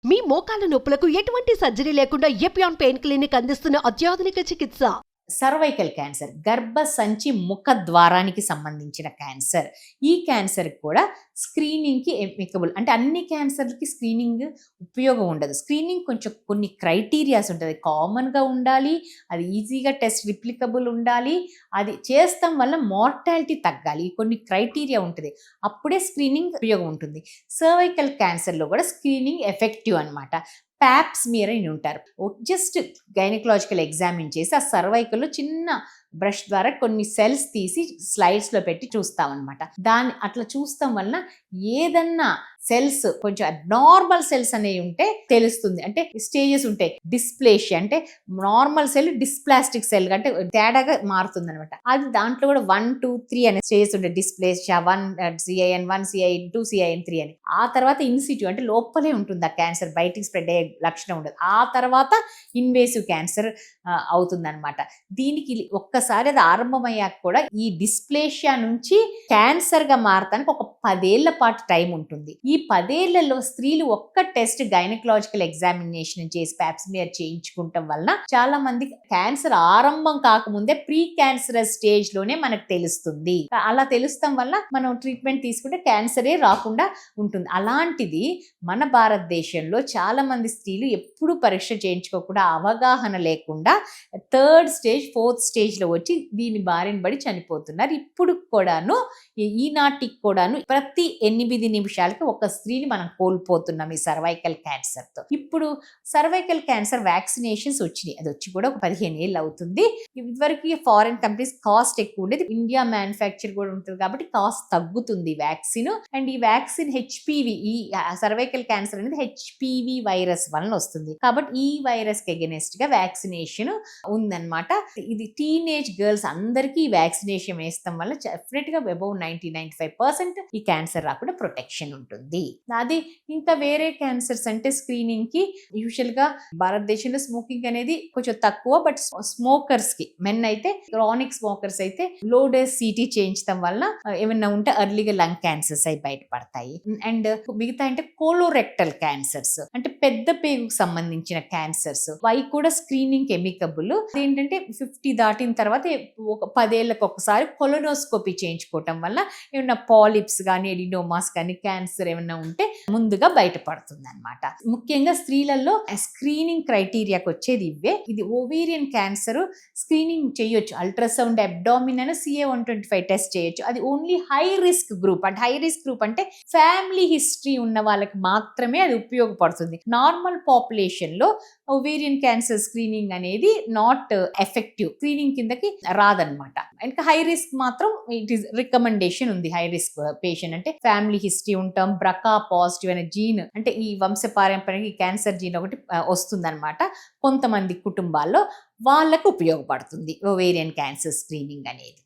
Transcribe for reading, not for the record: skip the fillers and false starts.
మీ మోకాల నొప్పులకు ఎటువంటి సర్జరీ లేకుండా ఎపియాన్ పెయిన్ క్లినిక్ అందిస్తున్న అత్యాధునిక చికిత్స. సర్వైకల్ క్యాన్సర్, గర్భసంచి ముఖ ద్వారానికి సంబంధించిన క్యాన్సర్. ఈ క్యాన్సర్ కూడా స్క్రీనింగ్కి ఎప్లికబుల్. అంటే అన్ని క్యాన్సర్లకి స్క్రీనింగ్ ఉపయోగం ఉండదు. స్క్రీనింగ్ కొంచెం కొన్ని క్రైటీరియాస్ ఉంటుంది. కామన్గా ఉండాలి, అది ఈజీగా టెస్ట్ రిప్లికబుల్ ఉండాలి, అది చేస్తాం వల్ల మార్టాలిటీ తగ్గాలి, కొన్ని క్రైటీరియా ఉంటుంది. అప్పుడే స్క్రీనింగ్ ఉపయోగం ఉంటుంది. సర్వైకల్ క్యాన్సర్లో కూడా స్క్రీనింగ్ ఎఫెక్టివ్ అనమాట. ప్యాప్స్మియర్ అని ఉంటారు. జస్ట్ గైనకలాజికల్ ఎగ్జామిన్ చేసి ఆ సర్వైకల్లో చిన్న బ్రష్ ద్వారా కొన్ని సెల్స్ తీసి స్లైడ్స్లో పెట్టి చూస్తామన్నమాట. దాన్ని అట్లా చూస్తాం వలన ఏదన్నా సెల్స్ కొంచెం అబ్నార్మల్ సెల్స్ అనేవి ఉంటే తెలుస్తుంది. అంటే స్టేజెస్ ఉంటాయి. డిస్ప్లేషియా అంటే నార్మల్ సెల్ డిస్ప్లాస్టిక్ సెల్ అంటే తేడాగా మారుతుంది అనమాట. అది దాంట్లో కూడా 1, 2, 3 అనే స్టేజెస్ ఉంటాయి. డిస్ప్లేషియా 1 CIN1, CIN2, CIN3 అని. ఆ తర్వాత ఇన్సిట్యూ అంటే లోపలే ఉంటుంది ఆ క్యాన్సర్, బయటికి స్ప్రెడ్ అయ్యే లక్షణం ఉండదు. ఆ తర్వాత ఇన్వేసివ్ క్యాన్సర్ అవుతుందన్నమాట. దీనికి ఒక్కసారి అది ఆరంభమయ్యాక కూడా ఈ డిస్ప్లేషియా నుంచి క్యాన్సర్గా మారటానికి ఒక 10 ఏళ్ల పాటు టైం ఉంటుంది. ఈ 10 ఏళ్లలో స్త్రీలు ఒక్క టెస్ట్ గైనకలాజికల్ ఎగ్జామినేషన్ చేసి ప్యాప్స్మియర్ చేయించుకుంటాం వలన చాలా మంది క్యాన్సర్ ఆరంభం కాకముందే ప్రీ క్యాన్సరస్ స్టేజ్ లోనే మనకు తెలుస్తుంది. అలా తెలుస్తాం వల్ల మనం ట్రీట్మెంట్ తీసుకుంటే క్యాన్సరే రాకుండా ఉంటుంది. అలాంటిది మన భారతదేశంలో చాలా మంది స్త్రీలు ఎప్పుడు పరీక్ష చేయించుకోకుండా, అవగాహన లేకుండా 3rd స్టేజ్ 4th స్టేజ్లో వచ్చి దీని బారిన పడి చనిపోతున్నారు. ఇప్పుడు కూడాను ఈనాటికి కూడాను ప్రతి 8 నిమిషాలకి ఒక స్త్రీని మనం కోల్పోతున్నాం ఈ సర్వైకల్ క్యాన్సర్తో. ఇప్పుడు సర్వైకల్ క్యాన్సర్ వ్యాక్సినేషన్స్ వచ్చినాయి. అది వచ్చి కూడా ఒక 15 ఏళ్ళు అవుతుంది. ఇదివరకు ఫారెన్ కంట్రీస్ కాస్ట్ ఎక్కువ ఉండేది. ఇండియా మ్యానుఫ్యాక్చర్ కూడా ఉంటుంది కాబట్టి కాస్ట్ తగ్గుతుంది వ్యాక్సిన్. అండ్ ఈ వ్యాక్సిన్ హెచ్పివి, ఈ సర్వైకల్ క్యాన్సర్ అనేది హెచ్పివి వైరస్ వలన వస్తుంది కాబట్టి ఈ వైరస్ కి అగెనిస్ట్ గా వ్యాక్సినేషన్ ఉందన్నమాట. ఇది టీనేజ్ గర్ల్స్ అందరికీ ఈ వ్యాక్సినేషన్ వేస్తాం వల్ల డెఫినెట్ గా అబౌవ్ 90-95% ఈ క్యాన్సర్ రాకుండా ప్రొటెక్షన్ ఉంటుంది. అది ఇంకా వేరే క్యాన్సర్స్ అంటే స్క్రీనింగ్ కి యూజువల్ గా భారతదేశంలో స్మోకింగ్ అనేది కొంచెం తక్కువ. బట్ స్మోకర్స్ కి, మెన్ అయితే క్రానిక్ స్మోకర్స్ అయితే లో డోస్ సిటీ చేయించడం వల్ల ఏమైనా ఉంటే ఎర్లీగా లంగ్ క్యాన్సర్స్ అయి బయటపడతాయి. అండ్ మిగతా అంటే కోలోరెక్టల్ క్యాన్సర్స్ అంటే పెద్ద పేగుకు సంబంధించిన క్యాన్సర్స్, అవి కూడా స్క్రీనింగ్ ఎమికబుల్. ఏంటంటే 50 దాటిన తర్వాత ఒక 10 ఏళ్ళకి ఒకసారి కొలోనోస్కోపీ చేయించుకోవటం వల్ల ఏమైనా పాలిప్స్ కానీ ఎడినోమాస్ కానీ క్యాన్సర్ ఏమైనా ఉంటే ముందుగా బయటపడుతుంది అనమాట. ముఖ్యంగా స్త్రీలలో స్క్రీనింగ్ క్రైటీరియాకి వచ్చేది ఇవే. ఇది ఓవేరియన్ క్యాన్సర్ స్క్రీనింగ్ చేయొచ్చు. అల్ట్రాసౌండ్ అబ్డామిన్ అని CA-125 టెస్ట్ చేయొచ్చు. అది ఓన్లీ హై రిస్క్ గ్రూప్. అంటే హై రిస్క్ గ్రూప్ అంటే ఫ్యామిలీ హిస్టరీ ఉన్న వాళ్ళకి మాత్రమే అది ఉపయోగపడుతుంది. నార్మల్ పాపులేషన్ లో ఓవేరియన్ క్యాన్సర్ స్క్రీనింగ్ అనేది నాట్ ఎఫెక్టివ్, స్క్రీనింగ్ కిందకి రాదనమాట. ఇంకా హై రిస్క్ మాత్రం ఇట్ ఈస్ రికమెండేషన్ ఉంది. హై రిస్క్ పేషెంట్ అంటే ఫ్యామిలీ హిస్టరీ ఉంటాం, బ్రకా పాజిటివ్ అనే జీన్ అంటే ఈ వంశపారంపర్యంగా ఈ క్యాన్సర్ జీన్ ఒకటి వస్తుందన్నమాట. కొంతమంది కుటుంబాల్లో వాళ్ళకు ఉపయోగపడుతుంది ఓవేరియన్ క్యాన్సర్ స్క్రీనింగ్ అనేది.